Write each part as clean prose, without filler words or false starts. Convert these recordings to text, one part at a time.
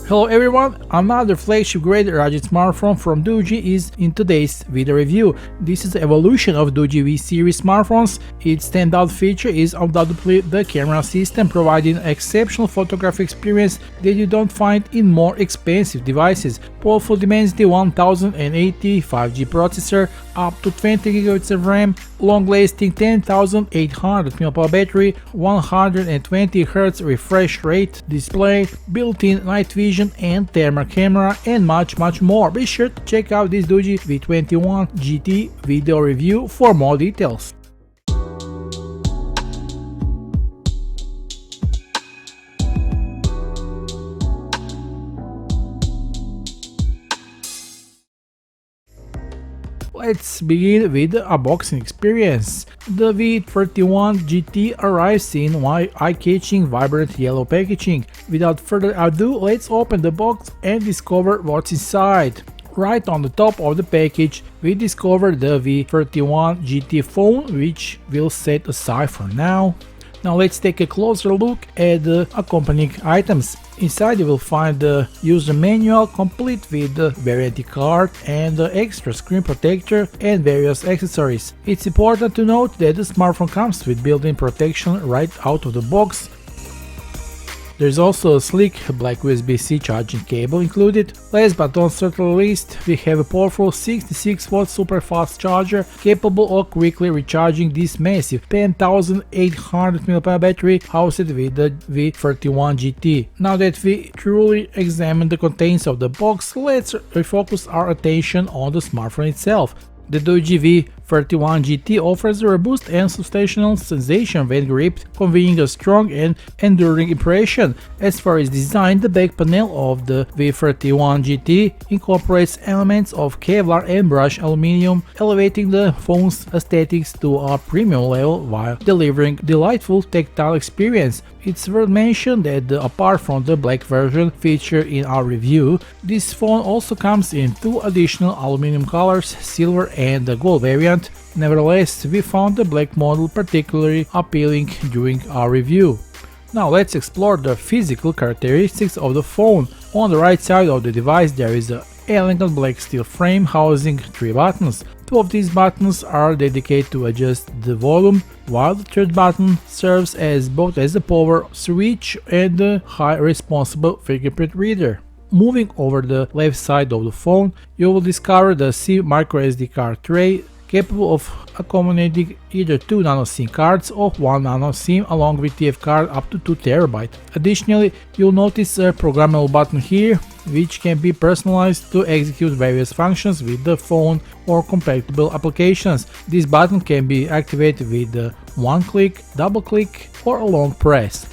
Hello everyone, another flagship grade rugged smartphone from Doogee is in today's video review. This is the evolution of Doogee V series smartphones. Its standout feature is undoubtedly the camera system, providing an exceptional photographic experience that you don't find in more expensive devices. Powerful Dimensity 1080 5G processor, up to 20GB of RAM, long-lasting 10,800 mAh battery, 120Hz refresh rate display, built-in night vision and thermal camera, and much more. Be sure to check out this Doogee V31GT video review for more details. Let's begin with the unboxing experience. The V31GT arrives in eye-catching vibrant yellow packaging. Without further ado, let's open the box and discover what's inside. Right on the top of the package, we discover the V31GT phone, which we'll set aside for now. Now let's take a closer look at the accompanying items. Inside you will find the user manual complete with the warranty card and the extra screen protector and various accessories. It's important to note that the smartphone comes with built-in protection right out of the box. There's also a sleek black USB-C charging cable included. Last but not certainly least, we have a powerful 66W super fast charger capable of quickly recharging this massive 10,800 mAh battery housed with the V31GT. Now that we truly examined the contents of the box, let's refocus our attention on the smartphone itself. The Doogee V31GT offers a robust and substantial sensation when gripped, conveying a strong and enduring impression. As far as design, the back panel of the V31GT incorporates elements of Kevlar and brushed aluminum, elevating the phone's aesthetics to a premium level while delivering delightful tactile experience. It's worth mentioning that apart from the black version featured in our review, this phone also comes in two additional aluminum colors, silver and the gold variant. Nevertheless, we found the black model particularly appealing during our review. Now let's explore the physical characteristics of the phone. On the right side of the device there is an elegant black steel frame housing 3 buttons. Two of these buttons are dedicated to adjust the volume, while the third button serves as both as a power switch and a high responsible fingerprint reader. Moving over the left side of the phone, you will discover the SIM microSD card tray, capable of accommodating either 2 nano SIM cards or 1 nano SIM along with TF card up to 2 TB. Additionally, you'll notice a programmable button here, which can be personalized to execute various functions with the phone or compatible applications. This button can be activated with a one click, double click or a long press.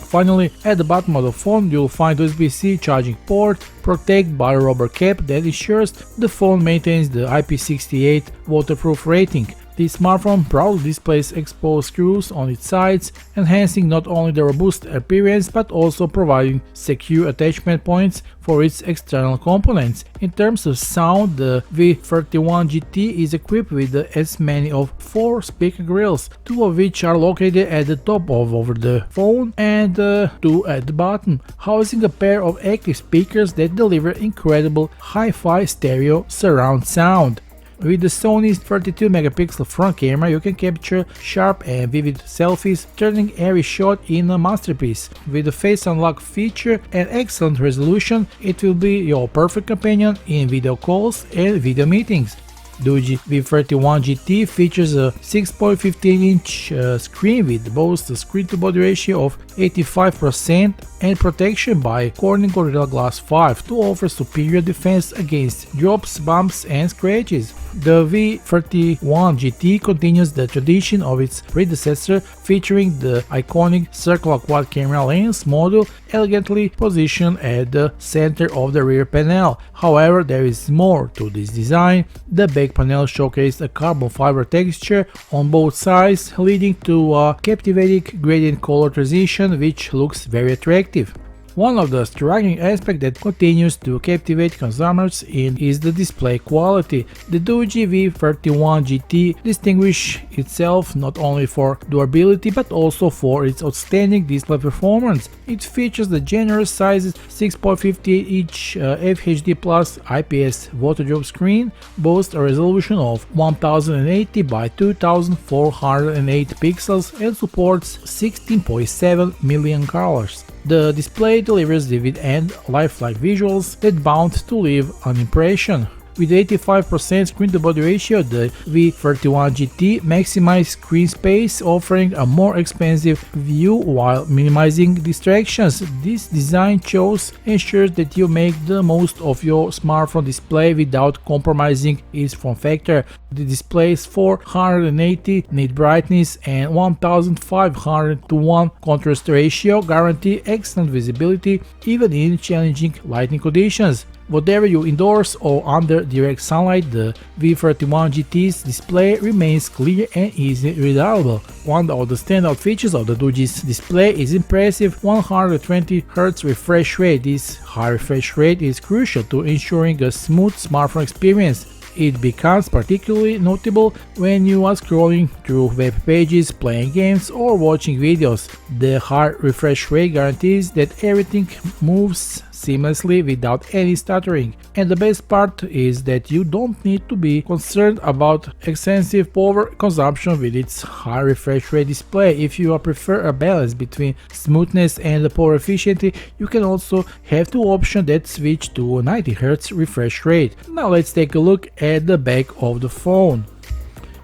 Finally, at the bottom of the phone you'll find USB-C charging port protected by a rubber cap that ensures the phone maintains the IP68 waterproof rating. This smartphone proudly displays exposed screws on its sides, enhancing not only the robust appearance but also providing secure attachment points for its external components. In terms of sound, the V31GT is equipped with as many of 4 speaker grills, 2 of which are located at the top over the phone and 2 at the bottom, housing a pair of active speakers that deliver incredible hi-fi stereo surround sound. With the Sony's 32MP front camera, you can capture sharp and vivid selfies, turning every shot in a masterpiece. With the face unlock feature and excellent resolution, it will be your perfect companion in video calls and video meetings. Doogee V31GT features a 6.15-inch screen with both a screen-to-body ratio of 85% and protection by Corning Gorilla Glass 5 to offer superior defense against drops, bumps and scratches. The V31GT continues the tradition of its predecessor, featuring the iconic circular quad camera lens module elegantly positioned at the center of the rear panel. However, there is more to this design. The back panel showcased a carbon fiber texture on both sides, leading to a captivating gradient color transition which looks very attractive. One of the striking aspects that continues to captivate consumers is the display quality. The Doogee V31GT distinguishes itself not only for durability but also for its outstanding display performance. It features the generous sizes 6.58-inch FHD Plus IPS water-drop screen, boasts a resolution of 1080 by 2408 pixels and supports 16.7 million colors. The display delivers vivid and lifelike visuals that bound to leave an impression. With 85% screen-to-body ratio, the V31GT maximizes screen space, offering a more expansive view while minimizing distractions. This design choice ensures that you make the most of your smartphone display without compromising its form factor. The display's 480 nit brightness and 1500:1 contrast ratio guarantee excellent visibility even in challenging lighting conditions. Whatever you indoors or under direct sunlight, the V31GT's display remains clear and easily readable. One of the standout features of the Doogee's display is impressive 120Hz refresh rate. This high refresh rate is crucial to ensuring a smooth smartphone experience. It becomes particularly notable when you are scrolling through web pages, playing games, or watching videos. The high refresh rate guarantees that everything moves seamlessly without any stuttering. And the best part is that you don't need to be concerned about excessive power consumption with its high refresh rate display. If you prefer a balance between smoothness and power efficiency, you can also have two options that switch to 90Hz refresh rate. Now let's take a look at the back of the phone.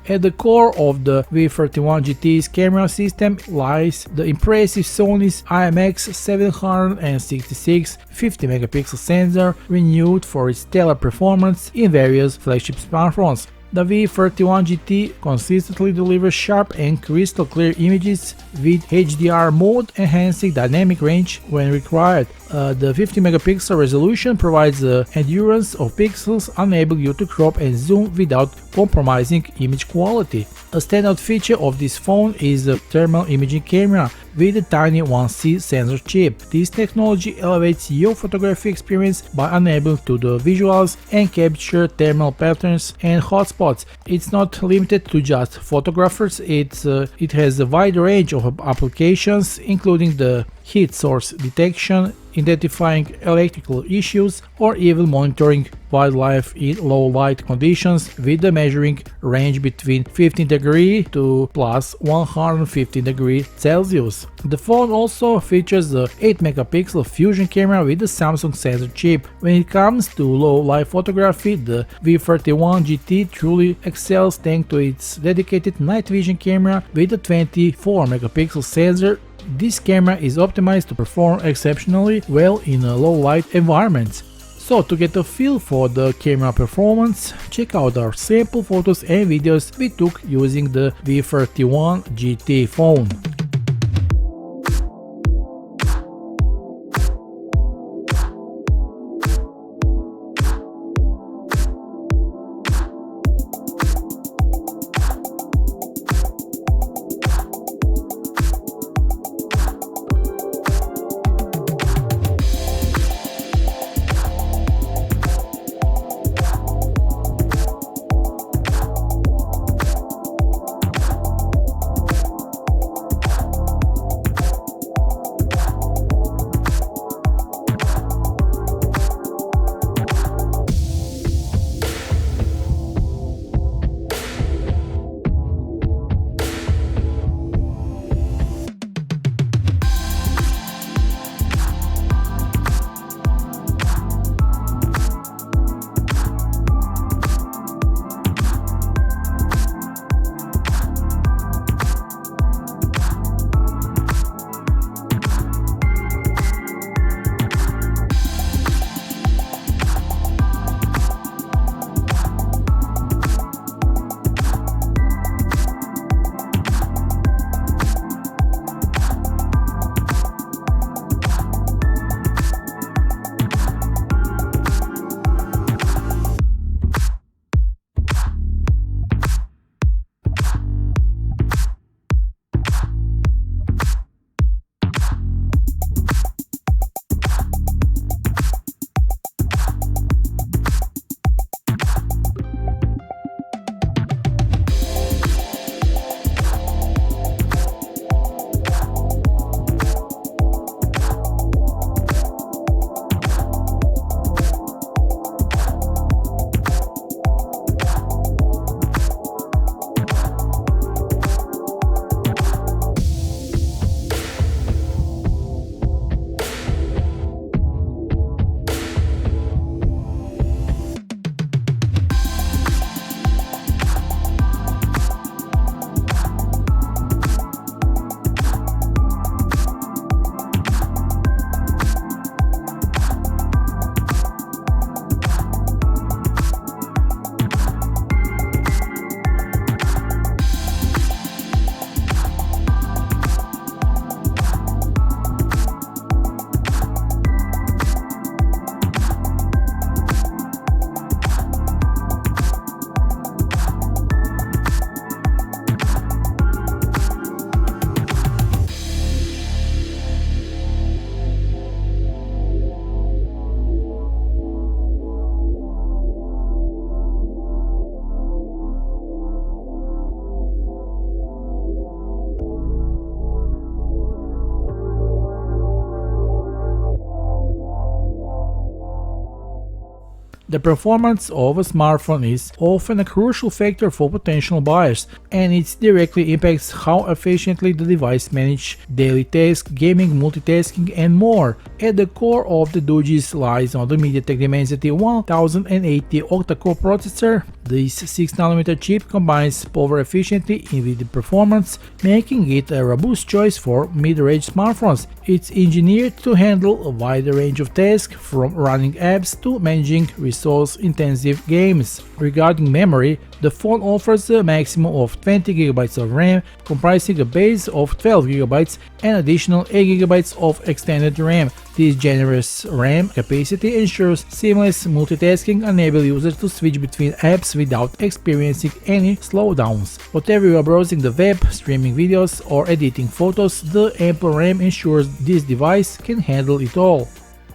At the core of the V31GT's camera system lies the impressive Sony's IMX766 50-megapixel sensor, renowned for its stellar performance in various flagship smartphones. The V31GT consistently delivers sharp and crystal clear images with HDR mode enhancing dynamic range when required. The 50-megapixel resolution provides the endurance of pixels, enabling you to crop and zoom without compromising image quality. A standout feature of this phone is the thermal imaging camera with a tiny 1C sensor chip. This technology elevates your photography experience by enabling to the visuals and capture thermal patterns and hotspots. It's not limited to just photographers, it has a wide range of applications, including the heat source detection, identifying electrical issues, or even monitoring wildlife in low light conditions with a measuring range between 15 degrees to plus 150 degrees Celsius. The phone also features the 8-megapixel fusion camera with the Samsung sensor chip. When it comes to low light photography, the V31GT truly excels thanks to its dedicated night vision camera with a 24-megapixel sensor. This camera is optimized to perform exceptionally well in low light environments. So to get a feel for the camera performance, check out our sample photos and videos we took using the V31GT phone. The performance of a smartphone is often a crucial factor for potential buyers, and it directly impacts how efficiently the device manages daily tasks, gaming, multitasking, and more. At the core of the Doogees lies on the MediaTek Dimensity 1080 octa-core processor. This 6nm chip combines power efficiency with the performance, making it a robust choice for mid-range smartphones. It's engineered to handle a wide range of tasks, from running apps to managing resource-intensive games. Regarding memory, the phone offers a maximum of 20GB of RAM, comprising a base of 12GB and additional 8GB of extended RAM. This generous RAM capacity ensures seamless multitasking, enabling users to switch between apps without experiencing any slowdowns. Whatever you are browsing the web, streaming videos, or editing photos, the ample RAM ensures this device can handle it all.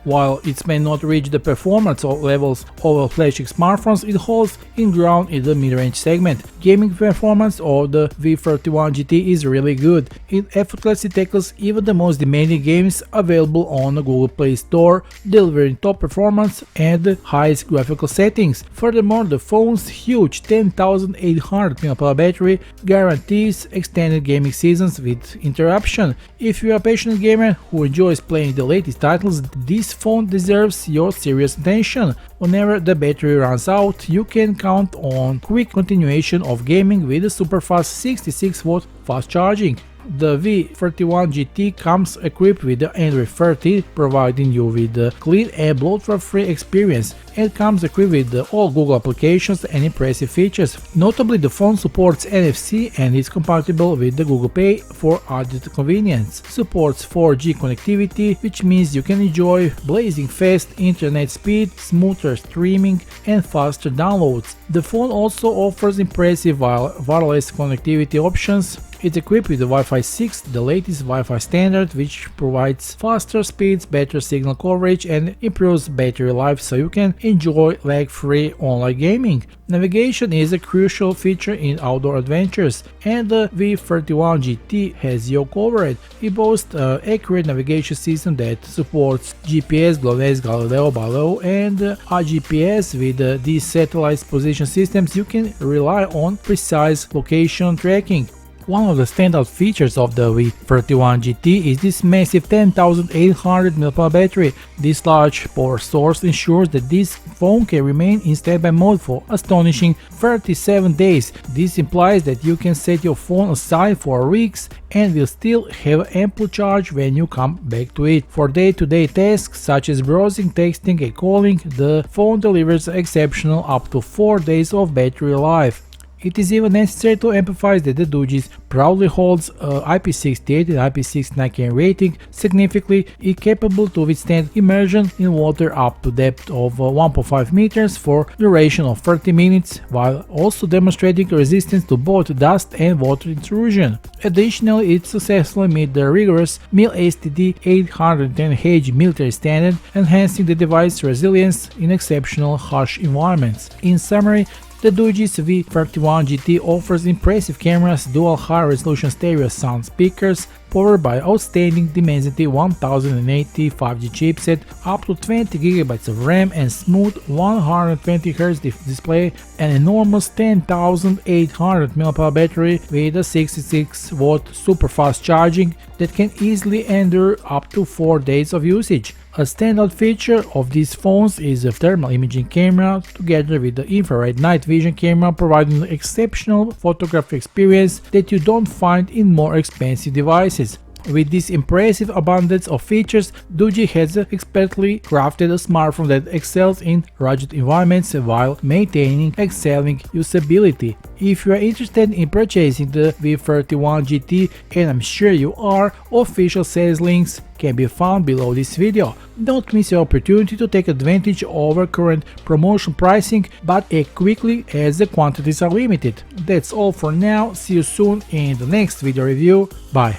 While it may not reach the performance levels of flagship smartphones, it holds its ground in the mid-range segment. Gaming performance of the V31GT is really good. It effortlessly tackles even the most demanding games available on the Google Play Store, delivering top performance and the highest graphical settings. Furthermore, the phone's huge 10,800 mAh battery guarantees extended gaming seasons with interruption. If you are a passionate gamer who enjoys playing the latest titles, this phone deserves your serious attention. Whenever the battery runs out, you can count on quick continuation of gaming with a super fast 66W fast charging. The V31GT comes equipped with the Android 13, providing you with a clean and bloatware-free experience, and comes equipped with all Google applications and impressive features. Notably, the phone supports NFC and is compatible with the Google Pay for added convenience. Supports 4G connectivity, which means you can enjoy blazing fast internet speed, smoother streaming, and faster downloads. The phone also offers impressive wireless connectivity options. It's equipped with the Wi-Fi 6, the latest Wi-Fi standard, which provides faster speeds, better signal coverage, and improves battery life so you can enjoy lag-free online gaming. Navigation is a crucial feature in outdoor adventures, and the V31GT has you covered. It boasts an accurate navigation system that supports GPS, GLONASS, Galileo, Baleo, and RGPS. With these satellite position systems, you can rely on precise location tracking. One of the standout features of the V31GT is this massive 10,800 mAh battery. This large power source ensures that this phone can remain in standby mode for astonishing 37 days. This implies that you can set your phone aside for weeks and will still have ample charge when you come back to it. For day-to-day tasks such as browsing, texting, and calling, the phone delivers exceptional up to 4 days of battery life. It is even necessary to emphasize that the Doogees proudly holds a IP68 and IP69 rating, significantly capable to withstand immersion in water up to depth of 1.5 meters for duration of 30 minutes, while also demonstrating resistance to both dust and water intrusion. Additionally, it successfully met the rigorous MIL-STD 810H military standard, enhancing the device's resilience in exceptional harsh environments. In summary, the Doogee V31GT offers impressive cameras, dual high-resolution stereo sound speakers, powered by outstanding Dimensity 1080 5G chipset, up to 20GB of RAM and smooth 120Hz display, an enormous 10,800 mAh battery with a 66W super fast charging that can easily endure up to 4 days of usage. A standout feature of these phones is a thermal imaging camera, together with the infrared night vision camera, providing an exceptional photographic experience that you don't find in more expensive devices. With this impressive abundance of features, Doogee has expertly crafted a smartphone that excels in rugged environments while maintaining excelling usability. If you are interested in purchasing the V31GT, and I'm sure you are, official sales links can be found below this video. Don't miss your opportunity to take advantage of our current promotion pricing, but act quickly as the quantities are limited. That's all for now, see you soon in the next video review, bye.